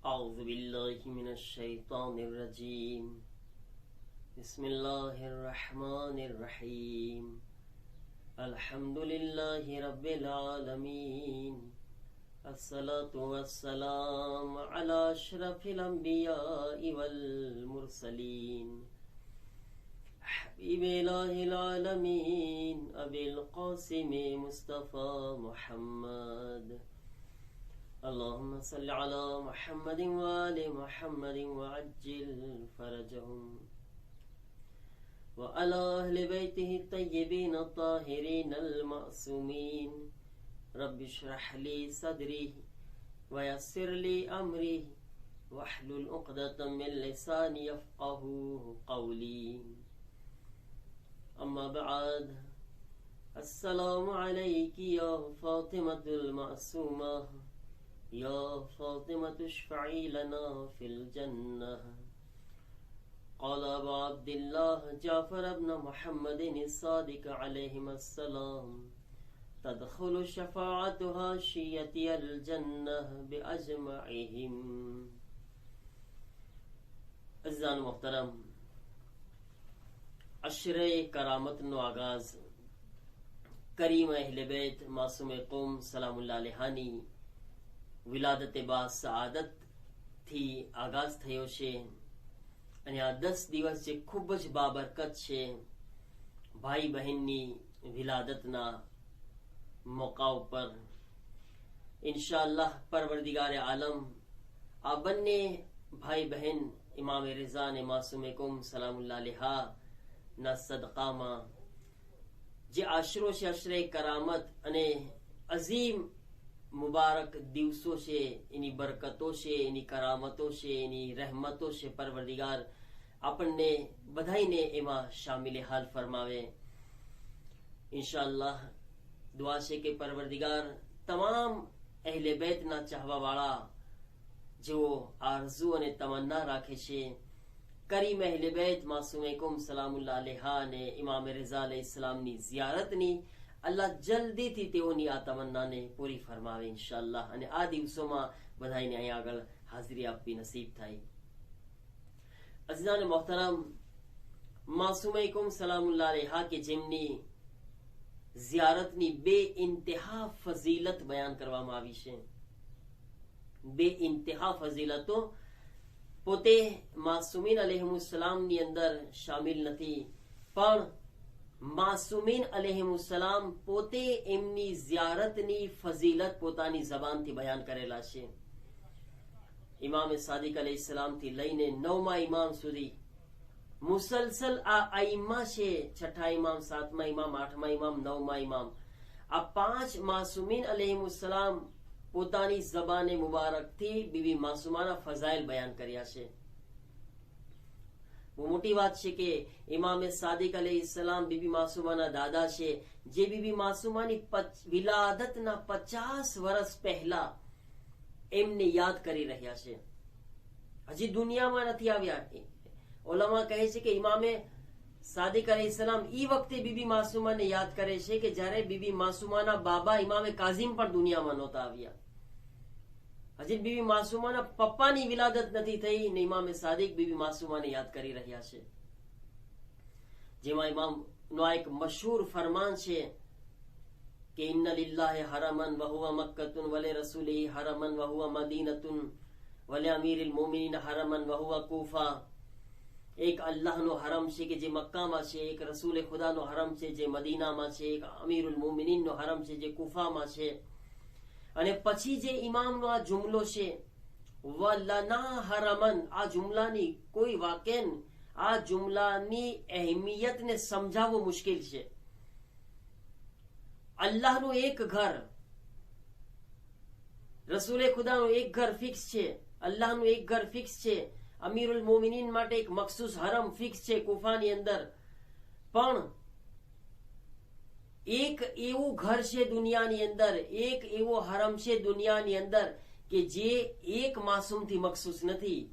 أعوذ بالله من الشيطان الرجيم بسم الله الرحمن الرحيم الحمد لله رب العالمين الصلاة والسلام على أشرف الأنبياء والمرسلين حبيب إله العالمين أبي القاسم مصطفى محمد اللهم صل على محمد وآل محمد وعجل فرجهم وعلى أهل بيته الطيبين الطاهرين المعصومين رب اشرح لي صدري ويسر لي أمري واحلل عقدة من لساني يفقه قولي أما بعد السلام عليك يا فاطمة المعصومة يا فاطمة اشفعي لنا في الجنة قال أبو عبد الله جعفر بن محمد الصادق عليهما السلام تدخل شفاعتها شيئة الجنة بأجمعهم अज़ीज़ान मोहतरम अशरे करामत नो आगाज करीम अहले बैत मासूम कौम सलामुल्लाह अलैहानी વિલાદતે બા સઆદત થી આગાજ થયો છે અને આ 10 દિવસ જે ખૂબ જ બાબરકત છે ભાઈ બહેનની વિલાદતના મોકા ઉપર ઇન્શાઅલ્લાહ પરવરદિગાર આલમ આ બંને ભાઈ બહેન ઇમામ રઝા ને માસૂમે કુમ સલામુલ્લાહ અલૈહા ના સદકામાં જે આશરો છે અશરે કરામત અને અઝીમ मुबारक दिवसों से इनी बरकतों से इनी करामतों से इनी रहमतों से परवरदिगार अपने बधाई ने एमा शामिल हाल फरमावे इंशाअल्लाह दुआ से के परवरदिगार तमाम अहले बैत ना चाहवा वाला जो आरजू અને તમન્ના રાખે છે કરીમ અહેલે बैत માસૂમે કુમ સલામુલ્લાહ અલૈહા ને ઇમામ રઝા અલૈહિસ્સલામ ની ઝિયારતની अल्लाह जल्दी थी तेओनी आ तमन्नाने पूरी फरमावे इंशाअल्लाह અને આ દિવસોમાં બધાઈને અહીં આગળ હાજરી આપવી નસીબ થાય અઝીઝાન મોહતરમ માસૂમૈકુમ સલામુલ્લાહ અલૈહા કે જેમની ઝિયારતની બે ઇન્તહા ફઝીલત બયાન કરવામાં આવી છે બે ઇન્તહા ફઝીલતો પોતે માસૂમીન અલૈહિમુસ્સલામની અંદર શામિલ નથી પણ માસૂમીન અલૈહિમુસ્સલામ પોતે એમની ઝિયારતની ફઝીલત પોતાની જબાનથી બયાન કરેલા છે ઇમામ સાદિક અલૈહિસ્સલામ થી લઈને 9મા ઇમામ સુધી મુસલસલ આ આઈમા છે 6ઠા ઇમામ 7મા ઇમામ 8મા ઇમામ 9મા ઇમામ આ પાંચ માસૂમીન અલૈહિમુસ્સલામ પોતાની જબાને મુબારકથી બીબી માસૂમાના ફઝાઇલ બયાન કર્યા છે वो मोटी बात है कि इमाम सादिक अलैहिस्सलाम बीबी मासूमाना दादा छे जे बीबी मासूमानी विलादतना 50 वर्ष पहला एमने याद करी रह्या छे हजी दुनियामां नथी आव्या उलमा कहे छे कि इमामे सादिक अलैहिस्सलाम ई वखते बीबी मासूमाने याद करे छे कि ज्यारे बीबी मासूमाना बाबा इमामे काजिम पण दुनियामां नहोता आव्या हजी बीबी मासूमाना पप्पानी विलादत નથી થઈ ને ઇમામે સાદિક बीबी માસૂમાને યાદ કરી રહ્યા છે જેમાં ઇમામ નો એક મશહૂર ફરમાન છે કે ઇન્ન લિલ્લાહિ હરમન વ હુવા મક્કતુન વલે રસૂલિહી હરમન વ હુવા મદીનતુન વલે અમીરિલ મોમિનીન હરમન વ હુવા કૂફા એક અલ્લાહનો હરમ છે કે જે મક્કામાં છે એક રસૂલે ખુદાનો હરમ છે જે મદીનામાં છે એક અમીરુલ મોમિનીનનો હરમ છે જે કૂફામાં છે અને પછી જે ઇમામનો આ જુમલો છે વલના હરમન આ જુમલાની કોઈ વાકેન આ જુમલાની અહેમિયતને સમજાવવું મુશ્કેલ છે અલ્લાહનું એક ઘર રસૂલે ખુદાનું એક ઘર ફિક્સ છે અલ્લાહનું એક ઘર ફિક્સ છે અમીરુલ મોમિનીન માટે એક મખસૂસ હરમ ફિક્સ છે કૂફાની અંદર પણ एक એવું ઘર છે દુનિયાની અંદર એક એવો હરમ છે દુનિયાની અંદર કે જે એક માસૂમથી મખસૂસ નથી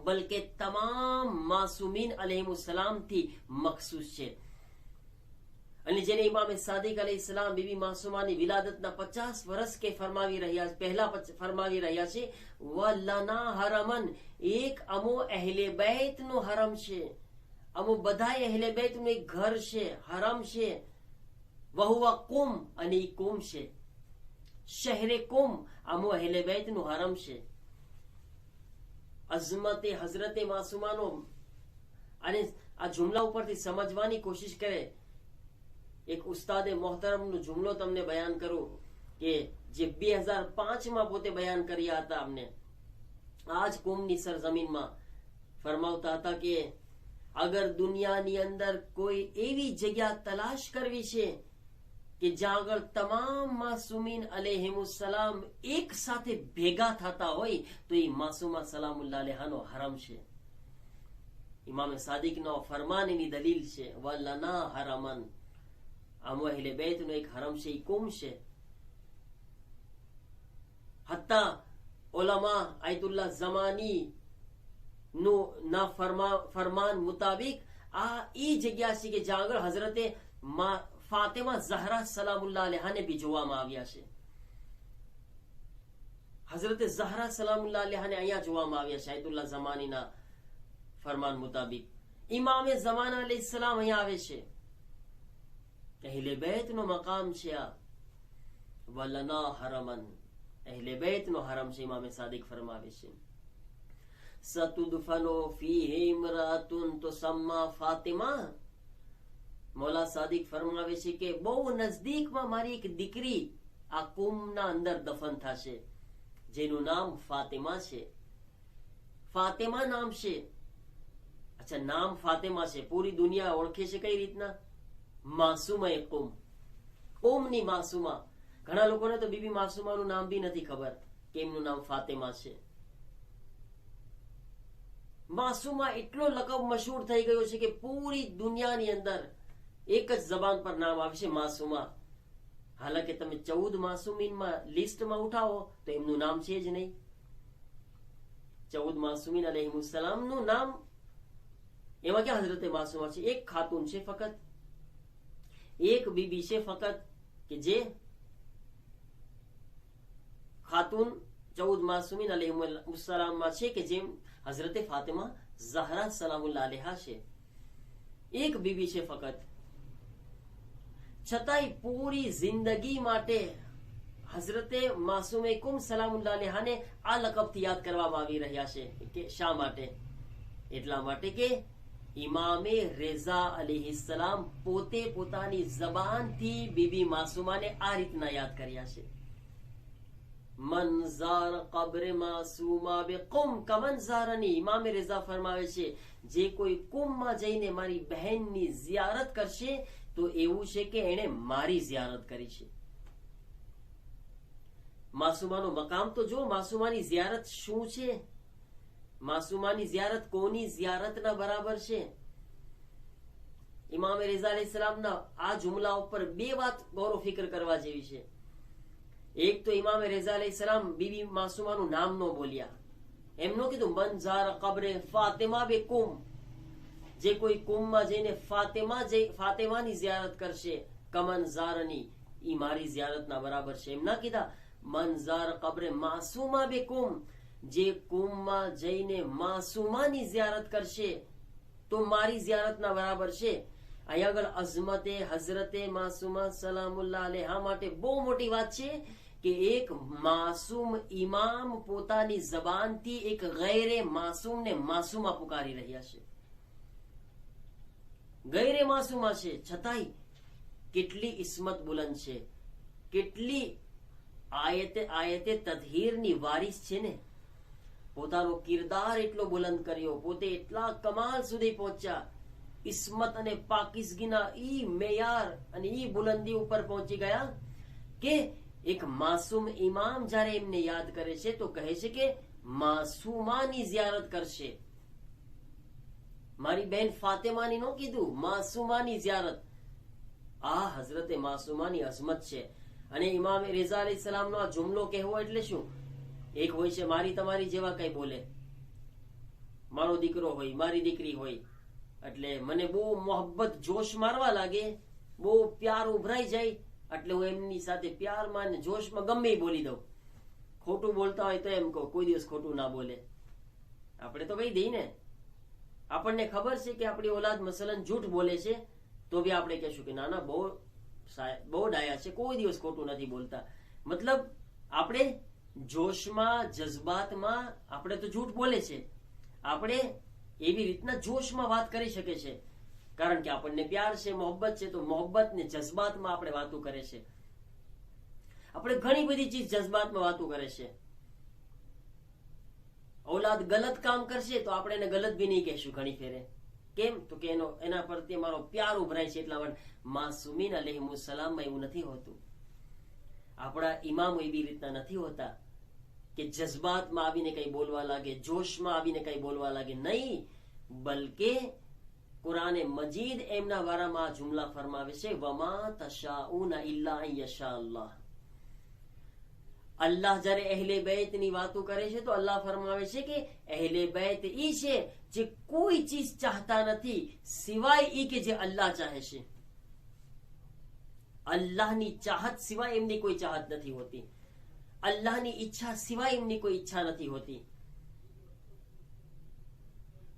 બલકે તમામ માસૂમીન અલૈહિમુસ્સલામથી મખસૂસ છે અને જેને ઇમામે સાદિક અલૈહિસ્સલામ બીબી માસુમાની વિલાદતના 50 વર્ષ કે ફરમાવી રહ્યા છે, વલના હરમન, એક અમો અહેલે બેત નું હરમ છે, અમો બધાય અહેલે બેત નું એક ઘર છે, હરમ છે, વહુવા કુમ, અને ઈ કુમ છે, શહેરે કુમ, અમો અહેલે બેત નું હરમ છે. અઝમતે હઝરતે માસુમાનો, અને આ જુમલા ઉપરથી સમજવાની કોશિશ કરે. એક ઉસ્તાદે મોહતરમનો જુમલો તમને બયાન કરું કે જે 2005 પોતે બયાન કર્યા હતા અમને, આજ કુમની સરજમીનમાં ફરમાવતા હતા કે અગર દુનિયાની અંદર કોઈ એવી જગ્યા તલાશ કરવી છે કે જ્યાં આગળ તમામ માસુમીન અલૈહિમુસ્સલામ એક સાથે ભેગા થતા હોય તો એ માસુમા સલામુલ્લાહ અલૈહાનો હરમ છે. ઇમામ સાદિકનો ફરમાન એની દલીલ છે, વલના હરમન, આમો અહેલે બેતનો એક હરમ છે, ઈ કુમ છે. હત્તા ઉલમા આયતુલ્લાહ ઝમાની નું ના ફરમાન મુતાબિક આ ઈ જગ્યા છે કે જ્યાં આગળ હઝરતે ફાતિમા ઝહરા સલામુલ્લાહ અલૈહાને બી જોવામાં આવ્યા છે. હઝરતે ઝહરા સલામુલ્લાહ અલૈહાને અહીંયા જોવામાં આવ્યા છે આયતુલ્લાહ ઝમાનીના ફરમાન મુતાબિક. ઇમામે ઝમાના અલૈહિસ્સલામ અહીંયા આવે છે. અહેલે બેત નો મકામ છે આ. વલના હરમન, અહેલે બેત નો હરમ છે, ઇમામે સાદિક ફરમાવે છે. સતુદફનો ફીહી ઇમરાતુન તુસમ્મા ફાતિમા, મૌલા સાદિક ફરમાવે છે કે બહુ નજદીકમાં મારી એક દીકરી આ કુમના અંદર દફન થશે, જેનું નામ ફાતિમા છે. ફાતિમા નામ છે. અચ્છા, નામ ફાતિમા છે, પૂરી દુનિયા ઓળખે છે કઈ રીતના? માસુમા એ કુમ, કુમની માસુમા. ઘણા લોકોને તો બીબી માસુમાનું નામ બી નથી ખબર કે એમનું નામ ફાતિમા છે. માસુમા એટલો લકબ મશહૂર થઈ ગયો છે કે પૂરી દુનિયાની અંદર એક જ જબાન પર નામ આવશે, માસુમા. હાલાકે તમે 14 માસુમીનમાં લિસ્ટમાં ઉઠાવો તો એમનું નામ છે જ નહીં. 14 માસુમીન અલૈહિમુસ્સલામ નું નામ, એમાં ક્યાં હઝરતે માસુમા છે? એક ખાતુન છે ફકત, એક બીબી છે ફકત, કે જે ખાતુન 14 માસુમીન અલૈહિમુસ્સલામમાં છે કે જેમ હઝરતે ફાતિમા ઝહરા સલામુલ્લાહ અલૈહા છે. એક બીબી છે ફકત. છતાંય પૂરી જિંદગી માટે હઝરતે માસુમે કુમ સલામુલ્લાહ અલૈહાને આ લકબથી યાદ કરવામાં આવી રહ્યા છે. કે શા માટે? એટલા માટે કે ઇમામે રેઝા અલૈહિસ્સલામ પોતે પોતાની જબાનથી બીબી માસુમાને આ રીતના યાદ કર્યા છે. મંઝાર કબ્ર માસુમા બે કુમ કમંઝારની. ઇમામે રેઝા ફરમાવે છે, જે કોઈ કુમમાં જઈને મારી બહેનની ઝિયારત કરશે તો એવું છે કે એણે મારી ઝિયારત કરી છે. માસુમાનો મકામ તો જો, માસુમાની ઝિયારત શું છે? માસુમાની ઝિયારત કોની ઝિયારતના બરાબર છે? ઇમામ રેઝા અલૈહિસ્સલામના આ જુમલા ઉપર બે વાત ગૌર ફિકર કરવા જેવી છે. એક તો ઇમામ રેઝા અલૈહિસ્સલામ બીબી માસુમાનું નામ ન બોલ્યા, એમ ન કીધું મંઝાર કબ્રે ફાતિમા બે કુમ, જે કોઈ કુમમાં જઈને ફાતિમાની ઝિયારત કરશે, કમંઝારની, ઈ મારી ઝિયારતના બરાબર છે. એમ ના કીધા મંઝાર કબ્રે માસુમા બે કુમ, જે કુમમાં જઈને માસુમાની ઝિયારત કરશે તો મારી ઝિયારતના બરાબર છે. અહીંયા આગળ અઝમતે હઝરતે માસુમા સલામુલ્લાહ અલૈહા માટે બહુ મોટી વાત છે કે એક માસૂમ ઇમામ પોતાની જબાનથી એક ગૈરે માસૂમને માસુમા પુકારી રહ્યા છે. ગૈરે માસુમા છે, છતાંય કેટલી ઇસ્મત બુલંદ છે, કેટલી આયતે તદહીરની વારિસ છે ને. પોતાનો કિરદાર એટલો બુલંદ કર્યો, પોતે એટલા કમાલ સુધી પહોંચ્યા, ઇસ્મત અને પાકીઝગીના ઈ મેયાર અને ઈ બુલંદી ઉપર પહોંચી ગયા કે એક માસૂમ ઇમામ જ્યારે એમને યાદ કરે છે તો કહે છે કે માસુમાની ઝિયારત કરશે. મારી બહેન ફાતિમાની નો કીધું, માસુમાની ઝિયારત. આ હઝરતે માસુમાની અઝમત છે. અને ઇમામ રેઝા અલૈહિસ્સલામનો આ જુમલો કહેવો એટલે શું? એક હોય છે મારી તમારી જેવા કઈ બોલે, મારો દીકરો હોય, મારી દીકરી હોય, એટલે મને બહુ મોહબ્બત જોશ મારવા લાગે, બહુ પ્યાર ઉભરાઈ જાય એટલે હું એમની સાથે પ્યારમાં અને જોશમાં ગમે બોલી દઉં. ખોટું બોલતા હોય તો એમ કહો કોઈ દિવસ ખોટું ના બોલે. આપણે તો કહી દઈ ને. આપણને ખબર છે કે આપણી ઓલાદ મસલન જૂઠ બોલે છે તો બી આપણે કહેશું કે ના ના બહુ ડાયા છે, કોઈ દિવસ ખોટું નથી બોલતા. મતલબ આપણે જોશમાં જજબાતમાં આપણે તો જૂઠ બોલે છે, આપણે એવી રીતના જોશમાં વાત કરી શકે છે કારણ કે આપણને પ્યાર છે, મોહબ્બત છે, તો મોહબ્બત ને જજબાતમાં આપણે વાતો કરે છે. આપણે ઘણી બધી ચીજ જજબાતમાં વાતો કરે છે. औलाद गलत काम करશે તો આપણે એને ગલત બી નહીં કહેશું ઘણી ફેરે. કેમ તો કે એના પ્રત્યે મારો પ્યાર ઉભરાય છે એટલા માટે. માસુમીન અલૈહિમુસ્સલામમાં એવું નથી હોતું. આપણા ઇમામો એવી રીતના નથી હોતા કે જજબાતમાં આવીને કઈ બોલવા લાગે, જોશમાં આવીને કઈ બોલવા લાગે. નહીં, બલકે કુરાને મજીદ એમના વારામાં જુમલા ફરમાવે છે વમા તશાઉના ઇલ્લા અન યશા અલ્લાહ. અલ્લાહ જયારે અહેલે બેત ની વાતો કરે છે તો અલ્લાહ ફરમાવે છે કે અહેલે બેત ઈ છે જે કોઈ ચીજ ચાહતા નથી સિવાય ઈ કે જે અલ્લાહ ચાહે છે. અલ્લાહની ચાહત સિવાય એમની કોઈ ચાહત નથી હોતી. અલ્લાહની ઈચ્છા સિવાય એમની કોઈ ઈચ્છા નથી હોતી.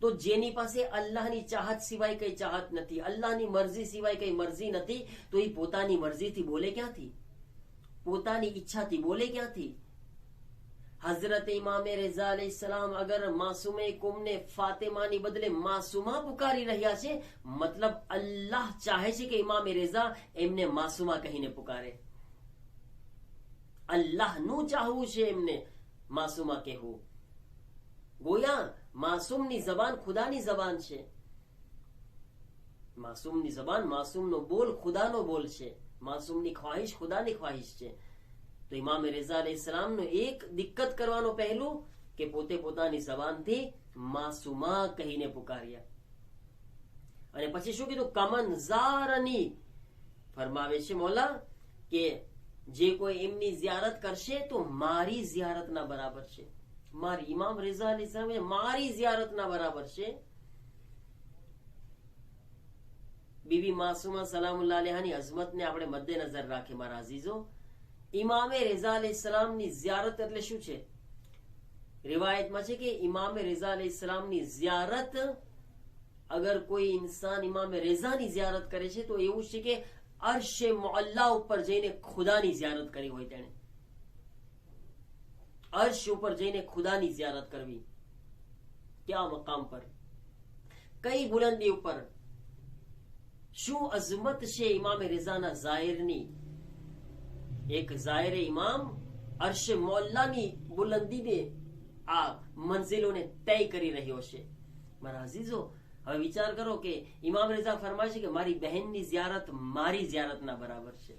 તો જેની પાસે અલ્લાહની ચાહત સિવાય કઈ ચાહત નથી, અલ્લાહની મરજી સિવાય કઈ મરજી નથી, તો એ પોતાની મરજીથી બોલે ક્યાંથી? પોતાની ઈચ્છાથી બોલે ક્યાંથી? હઝરત ઇમામે રેઝા અલૈહિસ્સલામ અગર માસુમે કુમને ફાતિમાની બદલે માસુમા પુકારી રહ્યા છે, મતલબ અલ્લાહ ચાહે છે કે ઇમામે રેઝા એમને માસુમા કહીને પુકારે. અલ્લાહનું ચાહવું છે એમને માસુમા કહેવું. ગોયા માસૂમની જબાન ખુદાની જબાન છે. માસૂમની જબાન, માસૂમનો બોલ ખુદાનો બોલ છે. માસૂમની ખ્વાહિશ ખુદાની ખ્વાહિશ છે. તો ઇમામ રેઝા અલૈહિસ્સલામનો એક દિક્કત કરવાનો પહેલું કે પોતે પોતાની જબાનથી માસુમા કહીને પુકાર્યા. અને પછી શું કીધું? કમન ઝારની. ફરમાવે છે મોલા કે જે કોઈ એમની ઝિયારત કરશે તો મારી ઝિયારતના બરાબર છે. મારી ઇમામ રેઝા અલૈહિસ્સલામ મારી ઝિયારતના બરાબર છે. બીબી માસુમા સલામુલ્લાહ અલૈહાની અઝમતને આપણે મદ્દેનજર રાખીએ મારા અઝીઝો. ઇમામે રેઝા અલૈહિસ્સલામની ઝિયારત એટલે શું છે? રિવાયતમાં છે કે ઇમામે રેઝા અલૈહિસ્સલામની ઝિયારત અગર કોઈ ઇન્સાન ઇમામે રેઝાની ઝિયારત કરે છે તો એવું છે કે અર્શે મુઅલ્લા ઉપર જઈને ખુદાની ઝિયારત કરી હોય તેણે. અર્શ ઉપર જઈને ખુદાની ઝિયારત કરવી. ક્યાં મકામ પર, કઈ બુલંદી ઉપર, શું અઝમત છે ઇમામે રેઝાના ઝાહિરની. એક ઝાહિર ઇમામ અર્શે મોલ્લાની બુલંદીને આ મંઝિલોને તય કરી રહ્યો છે. મારા અઝીઝો, હવે વિચાર કરો કે ઇમામ રેઝા ફરમાય છે કે મારી બહેનની ઝિયારત મારી ઝિયારતના બરાબર છે.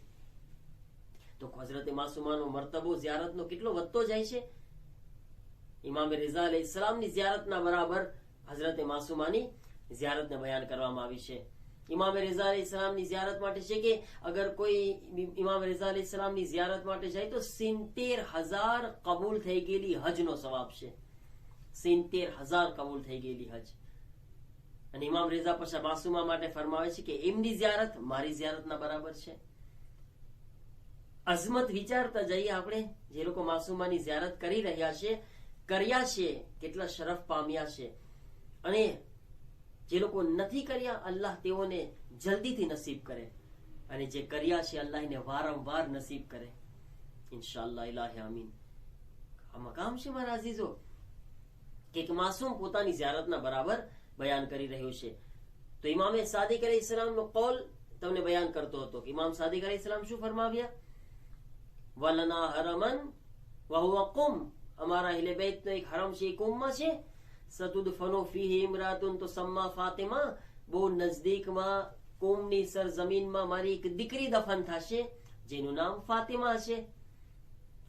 તો હઝરત માસુમાનો મર્તબો ઝિયારતનો કેટલો વધતો જાય છે. ઇમામ રેઝા અલૈહિસ્સલામની ઝિયારતના બરાબર હઝરત માસુમાની ઝિયારતને બયાન કરવામાં આવી છે. ઇમામ રેઝા અલૈહિસ્સલામની ઝિયારત માટે છે કે અગર કોઈ ઇમામ રેઝા અલૈહિસ્સલામની ઝિયારત માટે જાય તો 70,000 કબૂલ થઈ ગયેલી હજનો સવાબ છે. 70,000 કબૂલ થઈ ગયેલી હજ. અને ઇમામ રેઝા પાછા માસુમા માટે ફરમાવે છે કે એમની ઝિયારત મારી ઝિયારતના બરાબર છે. અઝમત વિચારતા જઈએ આપણે. જે લોકો માસુમાની ઝિયારત કરી રહ્યા છે, કર્યા છે, કેટલા શરફ પામ્યા છે. અને જે લોકો નથી કર્યા અલ્લાહ તેઓને જલ્દીથી નસીબ કરે, અને જે કર્યા છે અલ્લાહ એને વારંવાર નસીબ કરે ઇન્શાઅલ્લાહ. ઇલાહે આમીન. આ મકામ છે મારા અઝીઝો કે એક માસૂમ પોતાની ઝિયારતના બરાબર બયાન કરી રહ્યું છે. તો ઇમામે સાદિક અલૈહિસ્સલામનો કૌલ તમને બયાન કરતો હતો કે ઇમામ સાદિક અલૈહિસ્સલામ શું ફરમાવ્યા? વલના હરમન વહુવા કુમ. અમારા અહેલે બેતનો એક હરમ છે, એ કુમમાં છે. સતુદફનો ફીહી ઇમરાતુન તો સમ્મા ફાતિમા. બહુ નજદીકમાં કુમની સરજમીનમાં મારી એક દીકરી દફન થશે જેનું નામ ફાતિમા છે.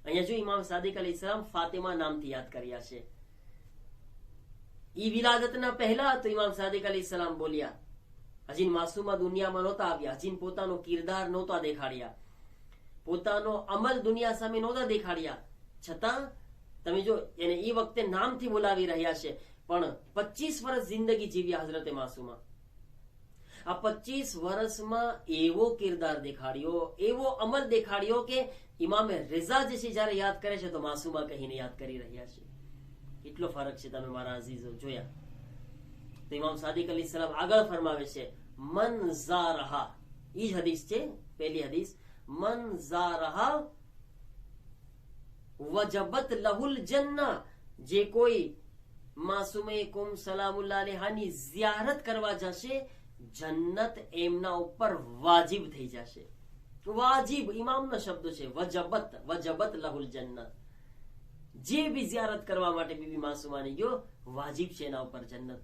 અહીંયા જો ઇમામ સાદિક અલૈહિસ્સલામ ફાતિમા નામથી યાદ કર્યા છે. ઈ વિલાદતના પહેલા તો ઇમામ સાદિક અલૈહિસ્સલામ બોલ્યા. હજી માસુમા દુનિયામાં નહોતા આવ્યા, હજી પોતાનો કિરદાર નહોતા દેખાડ્યા, પોતાનો અમલ દુનિયા સામે નહોતા દેખાડ્યા. છતાં તમે જો એને એ વખતે નામથી બોલાવી રહ્યા છે, પણ 25 વર્ષ જિંદગી જીવ્યા હઝરતે માસુમા. આ 25 વર્ષમાં એવો કિરદાર દેખાડ્યો, એવો અમલ દેખાડ્યો કે ઇમામે રેઝા જે છે જયારે યાદ કરે છે તો માસુમા કહીને યાદ કરી રહ્યા છે. કેટલો ફરક છે તમે મારા અઝીઝો જોયા. તો ઇમામ સાદિક અલૈહિસ્સલામ આગળ ફરમાવે છે મન ઝારહા, ઈ જ હદીસ છે, પહેલી હદીસ, મન ઝારહા વજબત લહુલ જન્ના, જે કોઈ માસુમે કુમ સલામુલ્લાહ અલૈહાની ઝિયારત કરવા જશે જન્નત એમના ઉપર વાજિબ થઈ જશે. વાજિબ ઇમામનો શબ્દ છે, વજબત, વજબત લહુલ જન્નત. જે બી ઝિયારત કરવા માટે બીબી માસુમાની ગયો વાજિબ છે એના ઉપર જન્નત.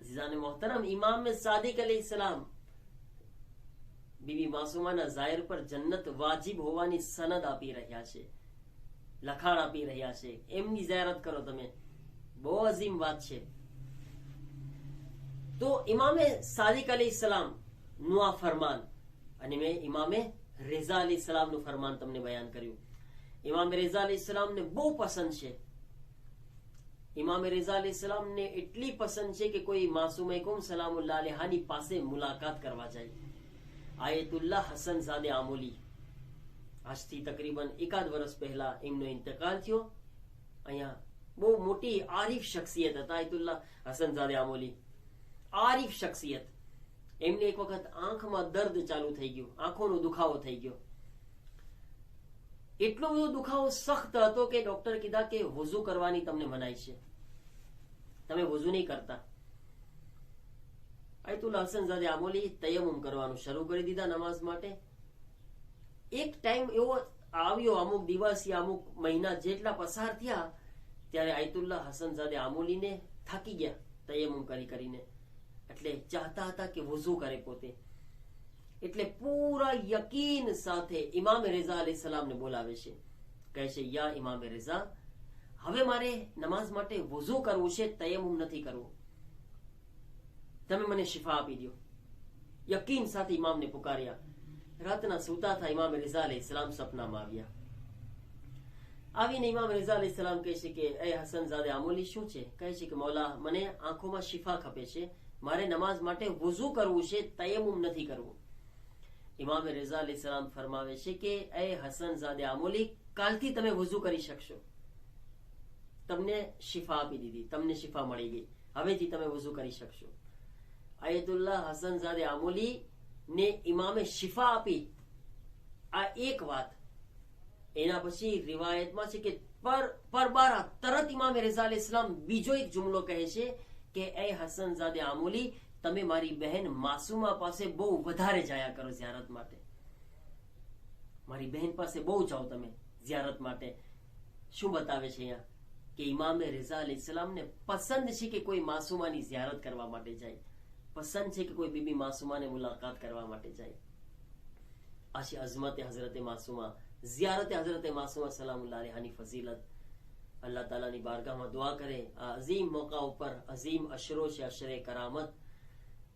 અઝીઝાને મોહતરમ, ઇમામ સાદિક અલૈહિસ્સલામ બીબી માસુમાના ઝાહિર પર જન્નત વાજિબ હોવાની સનદ આપી રહ્યા છે, લખાણ આપી રહ્યા છે. એમની ઝિયારત કરો તમે, બહુ અઝીમ વાત છે. તો ઇમામે સાદિક અલૈહિસ્સલામ નું આ ફરમાન, અને મેં ઇમામે રેઝા અલૈહિસ્સલામ નું ફરમાન તમને બયાન કર્યું. ઇમામે રેઝા અલૈહિસ્સલામ ને બહુ પસંદ છે. ઇમામે રેઝા અલૈહિસ્સલામ ને એટલી પસંદ છે કે કોઈ માસુમે કુમ સલામુલ્લાહ અલૈહાની પાસે મુલાકાત કરવા જાય. આયતુલ્લાહ હસન ઝાદે આમોલી, આજથી તકરીબન એકાદ વર્ષ પહેલા એમનો ઇંતકાલ થયો. અહીંયા બહુ મોટી આરીફ શખ્સિયત હતા આયતુલ્લાહ હસનઝાદે આમોલી, આરીફ શખ્સિયત. એમને એક વખત આંખમાં દર્દ ચાલુ થઈ ગયું, આંખોનો દુખાવો થઈ ગયો. એટલો બધો દુખાવો સખ્ત હતો કે ડોક્ટર કીધા કે વુઝુ કરવાની તમને મનાઈ છે, તમે વુઝુ નહીં કરતા. આયતુલ્લાહ હસનઝાદે આમોલી તયમ્મુમ કરવાનું શરૂ કરી દીધા નમાઝ માટે. એક ટાઈમ એવો આવ્યો, અમુક દિવસ યા અમુક મહિના જેટલા પસાર થયા ત્યારે આયતુલ્લાહ હસનઝાદે આમોલીને થાકી ગયા તયમ્મુમ કરી કરીને, એટલે ચાહતા હતા કે વુઝુ કરે પોતે. એટલે પૂરા યકીન સાથે ઇમામે રેઝા અલૈહિસ્સલામને બોલાવે છે, કહે છે યા ઇમામે રેઝા, હવે મારે નમાઝ માટે વુઝુ કરવું છે, તયમ્મુમ નથી કરવું, તમે મને શિફા આપી દો. યકીન સાથે ઇમામને પુકાર્યા. રાતના સૂતા હતા ઇમામે રેઝા અલૈહિસ્સલામ સપનામાં આવ્યા. આવીને ઇમામ રેઝા અલૈહિસ્સલામ કહે છે કે એ હસનઝાદે આમોલી શું છે? કહે છે કે મૌલા, મને આંખોમાં શિફા ખપે છે, મારે નમાઝ માટે વુઝુ કરવું છે, તયમ્મુમ નથી કરવું. ઇમામ રેઝા અલૈહિસ્સલામ ફરમાવે છે કે એ હસનઝાદે આમોલી, કાલથી તમે વુઝુ કરી શકશો, તમને શિફા આપી દીધી, તમને શિફા મળી ગઈ, હવેથી તમે વુઝુ કરી શકશો. આયતુલ્લાહ હસનઝાદે આમોલી ને ઇમામે શિફા આપી. આ એક વાત. એના પછી રિવાયતમાં છે કે પરબારા તરત ઇમામે રેઝા અલૈહિસ્સલામ બીજો એક જુમલો કહે છે કે એ હસનઝાદે આમોલી, તમે મારી બહેન માસુમા પાસે બહુ વધારે જાયા કરો ઝિયારત માટે, મારી બહેન પાસે બહુ જાઓ તમે ઝિયારત માટે. શું બતાવે છે અહીંયા કે ઇમામે રેઝા અલૈહિસ્સલામને પસંદ છે કે કોઈ માસુમાની ઝિયારત કરવા માટે જાય, પસંદ છે કે કોઈ બીબી માસુમાને મુલાકાત કરવા માટે જાય. આ છે અઝમતે હઝરતે માસુમા, ઝિયારતે હઝરતે માસુમા સલામુલ્લાહ અલૈહાની ફઝીલત. અલ્લાહ તાલાની બારગાહમાં દુઆ કરે આ અઝીમ મોકા ઉપર, અઝીમ અશરો છે, અશરે કરામત,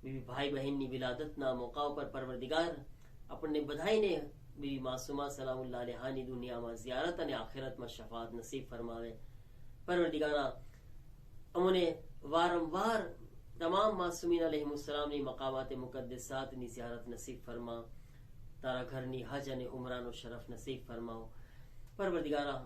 બીબી ભાઈ બહેનની વિલાદતના મોકા ઉપર પરવરદિગાર આપણને બધાઈને બીબી માસુમા સલામુલ્લાહ અલૈહાની દુનિયામાં ઝિયારત અને આખિરતમાં શફાત નસીબ ફરમાવે. પરવરદિગારા અમને વારંવાર તમામ માસુમીન અલૈહિસ્સલામની મકામાતે મુકદ્દસાતની ઝિયારત નસીબ ફરમા. તારા ઘરની હજ અને ઉમરાનો શરફ નસીબ ફરમાવો. પરવરદિગારા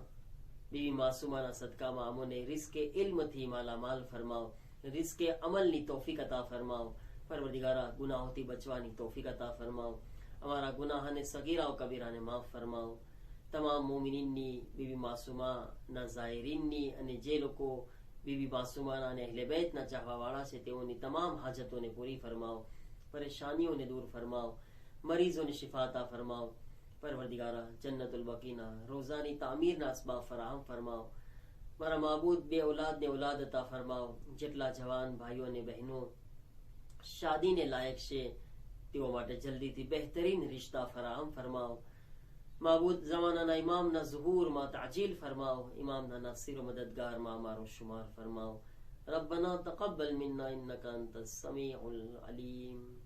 બીવી માસુમાના સદકામાં અમોને રિઝ્કે ઇલ્મથી માલામાલ ફરમાવો, રિઝ્કે અમલની તૌફીક અતા ફરમાવો. પરવરદિગારા ગુનાહોથી બચવાની તૌફીક અતા ફરમાવો. અમારા ગુનાહને સગીરા કબીરાને માફ ફરમાવો. તમામ મોમિનીનની, બીવી માસુમાના ઝાયરીનની અને જે લોકો બીબી માસુમાના અને અહલે બેતના ચાહવા વાળા છે તેઓની તમામ હાજતોને પૂરી ફરમાવો, પરેશાનીઓને દૂર ફરમાવો, મરીઝોને શિફા અતા ફરમાવો. પરવરદિગારા જન્નતુલ બકીના રોઝાની તામીરના અસબાબ ફરાહમ ફરમાવો. મારા માબૂદ બે ઔલાદને ઔલાદ અતા ફરમાવો. જેટલા જવાન ભાઈઓ અને બહેનો શાદીને લાયક છે તેઓ માટે જલ્દીથી બહેતરીન રિશ્તા ફરાહમ ફરમાવો. માબૂદ જમાનાના ઇમામના ઝુહૂરમાં તાજીલ ફરમાવો. ઇમામના નાસિર મદદગારમાં અમારો શુમાર ફરમાવો. રબ્બના તaqabbal મિન્ના ઇન્નકા અંતસ સમીઉલ અલીમ.